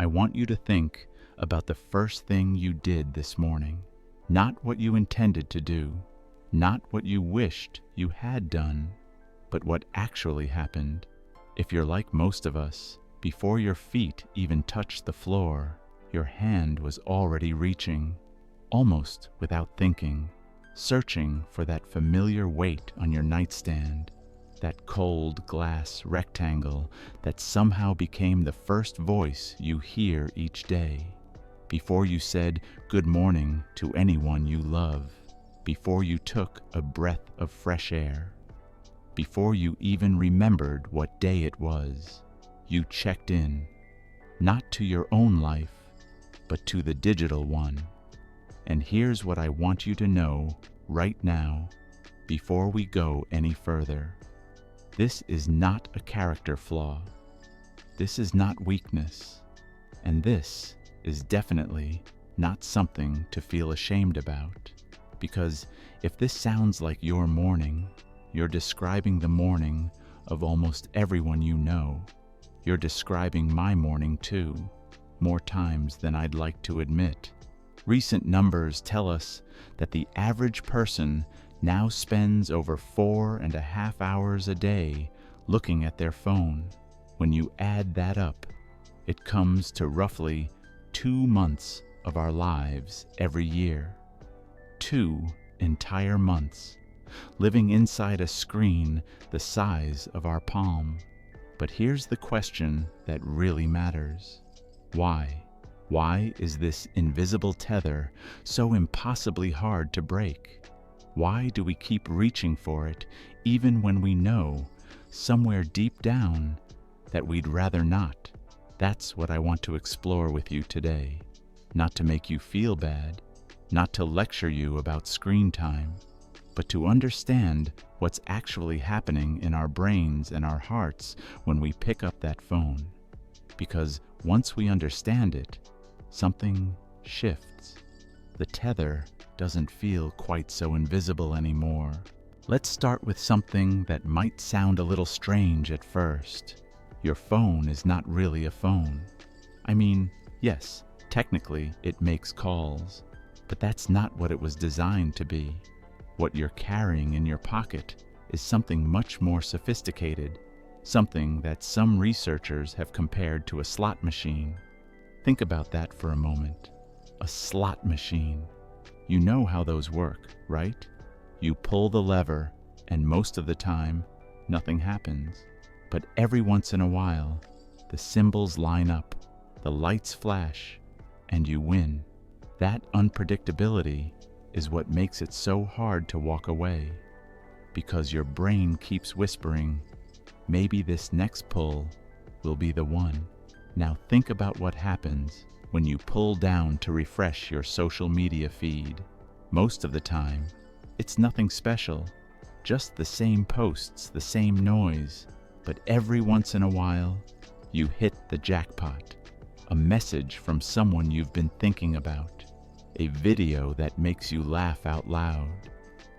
I want you to think about the first thing you did this morning. Not what you intended to do, not what you wished you had done, but what actually happened. If you're like most of us, before your feet even touched the floor, your hand was already reaching, almost without thinking, searching for that familiar weight on your nightstand, that cold glass rectangle that somehow became the first voice you hear each day. Before you said good morning to anyone you love, before you took a breath of fresh air, before you even remembered what day it was, you checked in, not to your own life, but to the digital one. And here's what I want you to know right now, before we go any further. This is not a character flaw. This is not weakness. And this is definitely not something to feel ashamed about. Because if this sounds like your morning, you're describing the morning of almost everyone you know. You're describing my morning too, more times than I'd like to admit. Recent numbers tell us that the average person now spends over 4.5 hours a day looking at their phone. When you add that up, it comes to roughly 2 months of our lives every year. 2 entire months, living inside a screen the size of our palm. But here's the question that really matters. Why? Why is this invisible tether so impossibly hard to break? Why do we keep reaching for it even when we know, somewhere deep down, that we'd rather not? That's what I want to explore with you today. Not to make you feel bad, not to lecture you about screen time, but to understand what's actually happening in our brains and our hearts when we pick up that phone. Because once we understand it, something shifts. The tether doesn't feel quite so invisible anymore. Let's start with something that might sound a little strange at first. Your phone is not really a phone. I mean, yes, technically it makes calls, but that's not what it was designed to be. What you're carrying in your pocket is something much more sophisticated, something that some researchers have compared to a slot machine. Think about that for a moment. A slot machine. You know how those work, right? You pull the lever, and most of the time, nothing happens. But every once in a while, the symbols line up, the lights flash, and you win. That unpredictability is what makes it so hard to walk away. Because your brain keeps whispering, maybe this next pull will be the one. Now think about what happens when you pull down to refresh your social media feed. Most of the time, it's nothing special, just the same posts, the same noise. But every once in a while, you hit the jackpot. A message from someone you've been thinking about. A video that makes you laugh out loud.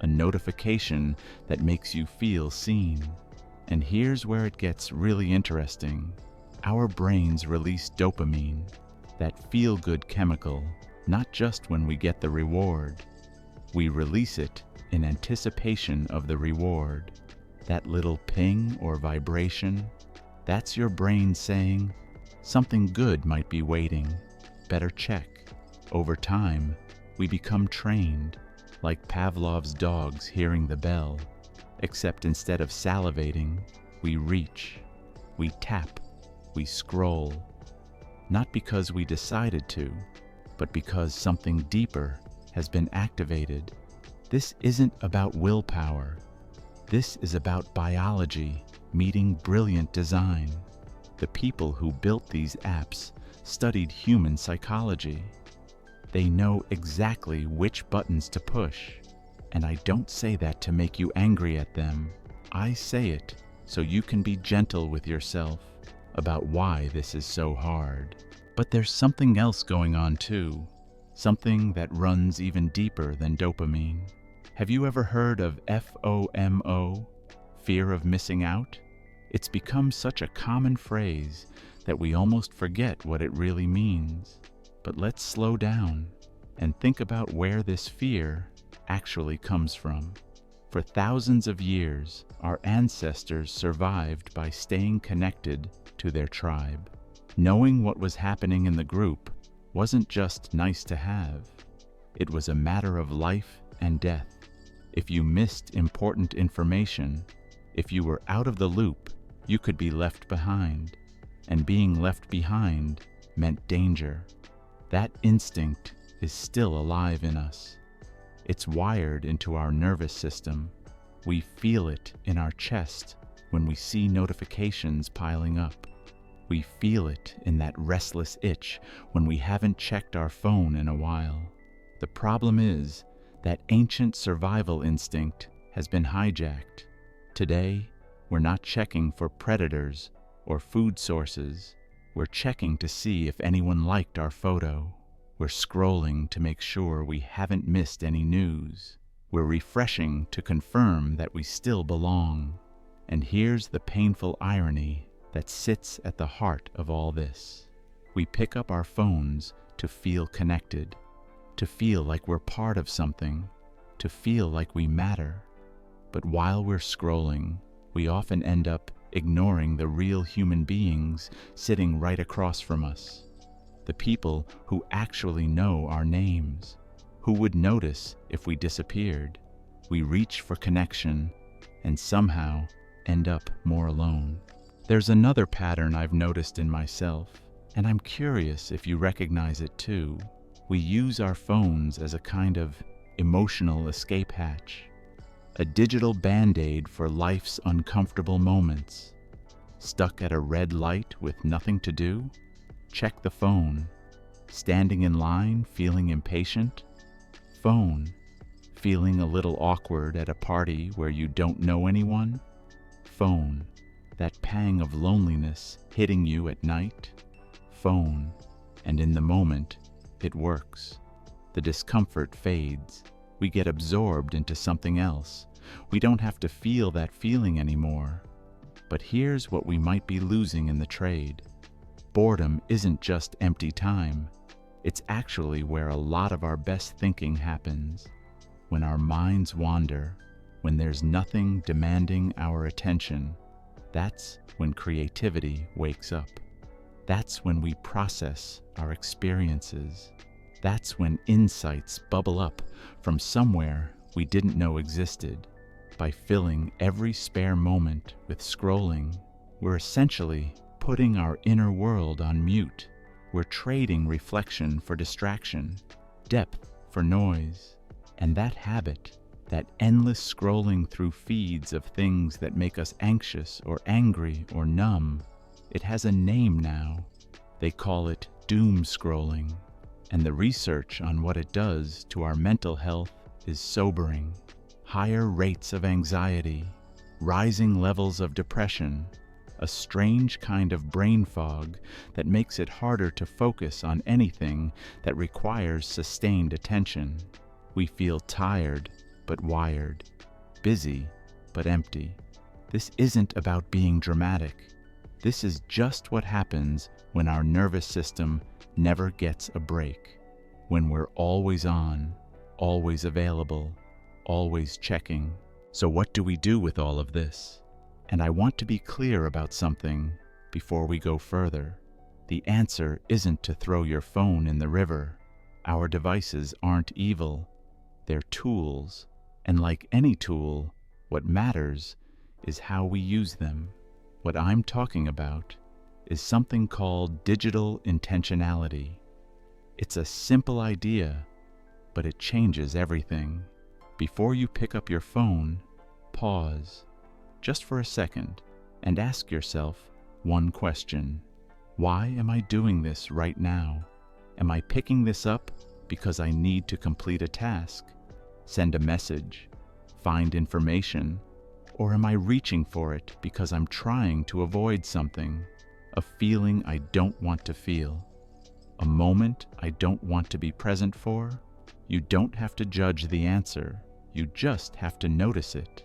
A notification that makes you feel seen. And here's where it gets really interesting. Our brains release dopamine, that feel-good chemical, not just when we get the reward. We release it in anticipation of the reward. That little ping or vibration, that's your brain saying, something good might be waiting, better check. Over time, we become trained, like Pavlov's dogs hearing the bell, except instead of salivating, we reach, we tap, we scroll. Not because we decided to, but because something deeper has been activated. This isn't about willpower. This is about biology meeting brilliant design. The people who built these apps studied human psychology. They know exactly which buttons to push. And I don't say that to make you angry at them. I say it so you can be gentle with yourself about why this is so hard. But there's something else going on too. Something that runs even deeper than dopamine. Have you ever heard of FOMO, fear of missing out? It's become such a common phrase that we almost forget what it really means. But let's slow down and think about where this fear actually comes from. For thousands of years, our ancestors survived by staying connected to their tribe. Knowing what was happening in the group wasn't just nice to have. It was a matter of life and death. If you missed important information, if you were out of the loop, you could be left behind. And being left behind meant danger. That instinct is still alive in us. It's wired into our nervous system. We feel it in our chest when we see notifications piling up. We feel it in that restless itch when we haven't checked our phone in a while. The problem is that ancient survival instinct has been hijacked. Today, we're not checking for predators or food sources. We're checking to see if anyone liked our photo. We're scrolling to make sure we haven't missed any news. We're refreshing to confirm that we still belong. And here's the painful irony that sits at the heart of all this. We pick up our phones to feel connected, to feel like we're part of something, to feel like we matter. But while we're scrolling, we often end up ignoring the real human beings sitting right across from us. The people who actually know our names, who would notice if we disappeared. We reach for connection and somehow end up more alone. There's another pattern I've noticed in myself, and I'm curious if you recognize it too. We use our phones as a kind of emotional escape hatch, a digital band-aid for life's uncomfortable moments. Stuck at a red light with nothing to do? Check the phone. Standing in line, feeling impatient? Phone. Feeling a little awkward at a party where you don't know anyone? Phone. That pang of loneliness hitting you at night? Phone. And in the moment, it works. The discomfort fades. We get absorbed into something else. We don't have to feel that feeling anymore. But here's what we might be losing in the trade. Boredom isn't just empty time. It's actually where a lot of our best thinking happens. When our minds wander, when there's nothing demanding our attention, that's when creativity wakes up. That's when we process our experiences. That's when insights bubble up from somewhere we didn't know existed. By filling every spare moment with scrolling, we're essentially putting our inner world on mute. We're trading reflection for distraction, depth for noise. And that habit, that endless scrolling through feeds of things that make us anxious or angry or numb, it has a name now. They call it doom scrolling. And the research on what it does to our mental health is sobering. Higher rates of anxiety, rising levels of depression, a strange kind of brain fog that makes it harder to focus on anything that requires sustained attention. We feel tired but wired, busy but empty. This isn't about being dramatic. This is just what happens when our nervous system never gets a break, when we're always on, always available, always checking. So what do we do with all of this? And I want to be clear about something before we go further. The answer isn't to throw your phone in the river. Our devices aren't evil. They're tools. And like any tool, what matters is how we use them. What I'm talking about is something called digital intentionality. It's a simple idea, but it changes everything. Before you pick up your phone, pause, just for a second, and ask yourself one question. Why am I doing this right now? Am I picking this up because I need to complete a task, send a message, find information, or am I reaching for it because I'm trying to avoid something, a feeling I don't want to feel, a moment I don't want to be present for? You don't have to judge the answer. You just have to notice it,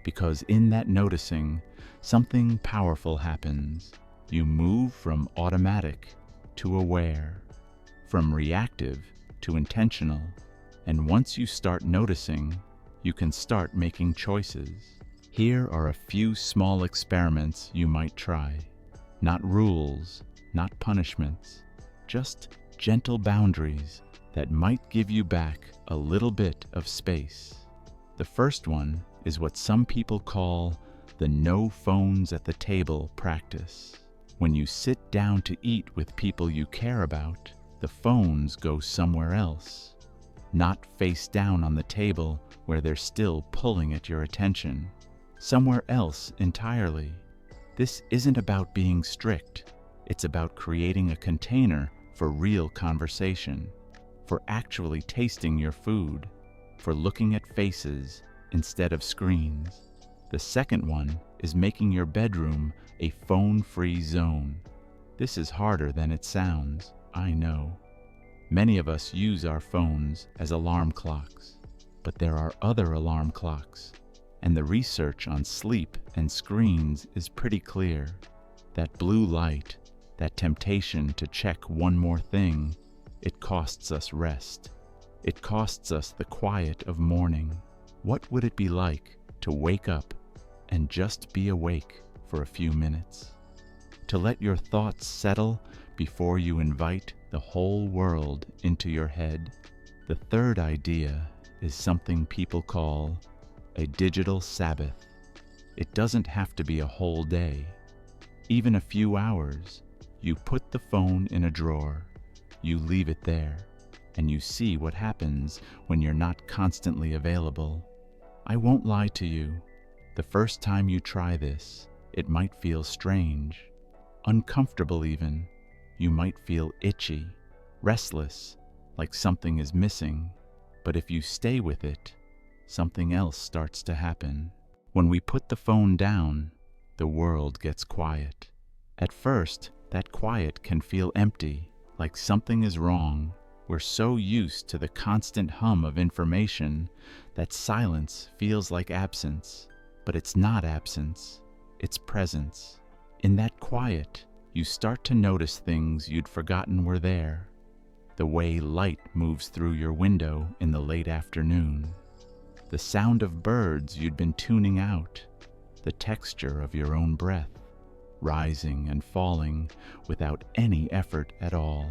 because in that noticing, something powerful happens. You move from automatic to aware, from reactive to intentional. And once you start noticing, you can start making choices. Here are a few small experiments you might try. Not rules, not punishments, just gentle boundaries that might give you back a little bit of space. The first one is what some people call the no phones at the table practice. When you sit down to eat with people you care about, the phones go somewhere else, not face down on the table where they're still pulling at your attention, somewhere else entirely. This isn't about being strict. It's about creating a container for real conversation, for actually tasting your food, for looking at faces instead of screens. The second one is making your bedroom a phone-free zone. This is harder than it sounds, I know. Many of us use our phones as alarm clocks, but there are other alarm clocks, and the research on sleep and screens is pretty clear. That blue light, that temptation to check one more thing, it costs us rest. It costs us the quiet of morning. What would it be like to wake up and just be awake for a few minutes? To let your thoughts settle before you invite the whole world into your head? The third idea is something people call a digital Sabbath. It doesn't have to be a whole day. Even a few hours. You put the phone in a drawer, you leave it there, and you see what happens when you're not constantly available. I won't lie to you. The first time you try this, it might feel strange, uncomfortable even. You might feel itchy, restless, like something is missing. But if you stay with it, something else starts to happen. When we put the phone down, the world gets quiet. At first, that quiet can feel empty, like something is wrong. We're so used to the constant hum of information that silence feels like absence. But it's not absence, it's presence. In that quiet, you start to notice things you'd forgotten were there. The way light moves through your window in the late afternoon. The sound of birds you'd been tuning out. The texture of your own breath, rising and falling without any effort at all.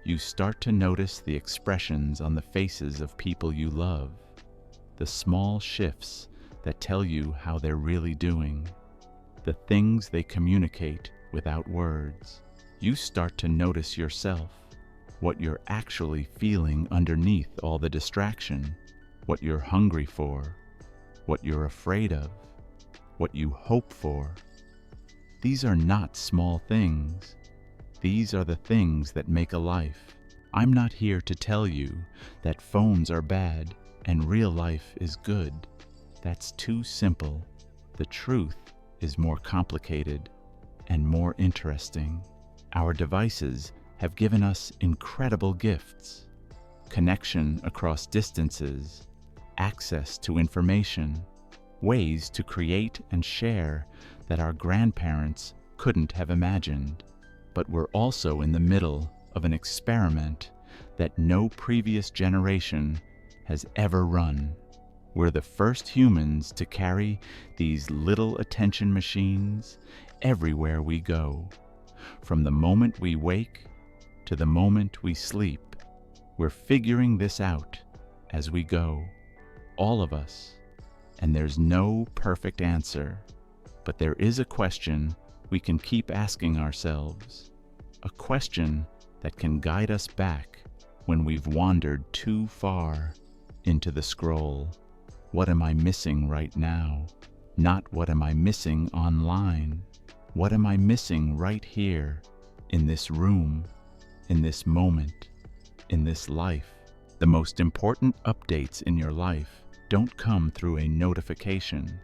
You start to notice the expressions on the faces of people you love, the small shifts that tell you how they're really doing, the things they communicate without words. You start to notice yourself, what you're actually feeling underneath all the distraction, what you're hungry for, what you're afraid of, what you hope for. These are not small things. These are the things that make a life. I'm not here to tell you that phones are bad and real life is good. That's too simple. The truth is more complicated and more interesting. Our devices have given us incredible gifts: connection across distances, access to information, ways to create and share that our grandparents couldn't have imagined. But we're also in the middle of an experiment that no previous generation has ever run. We're the first humans to carry these little attention machines everywhere we go. From the moment we wake to the moment we sleep, we're figuring this out as we go. All of us. And there's no perfect answer. But there is a question we can keep asking ourselves. A question that can guide us back when we've wandered too far into the scroll. What am I missing right now? Not what am I missing online? What am I missing right here, in this room, in this moment, in this life? The most important updates in your life don't come through a notification.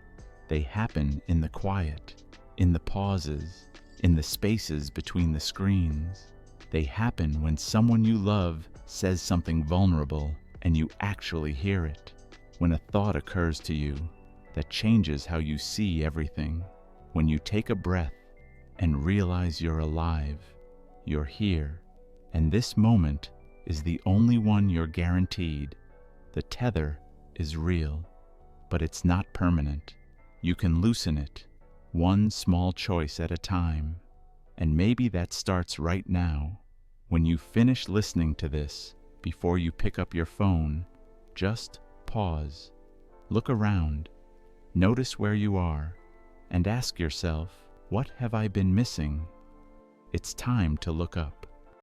They happen in the quiet, in the pauses, in the spaces between the screens. They happen when someone you love says something vulnerable and you actually hear it. When a thought occurs to you that changes how you see everything. When you take a breath and realize you're alive, you're here, and this moment is the only one you're guaranteed. The tether is real, but it's not permanent. You can loosen it, one small choice at a time. And maybe that starts right now. When you finish listening to this, before you pick up your phone, just pause. Look around. Notice where you are, and ask yourself, what have I been missing? It's time to look up.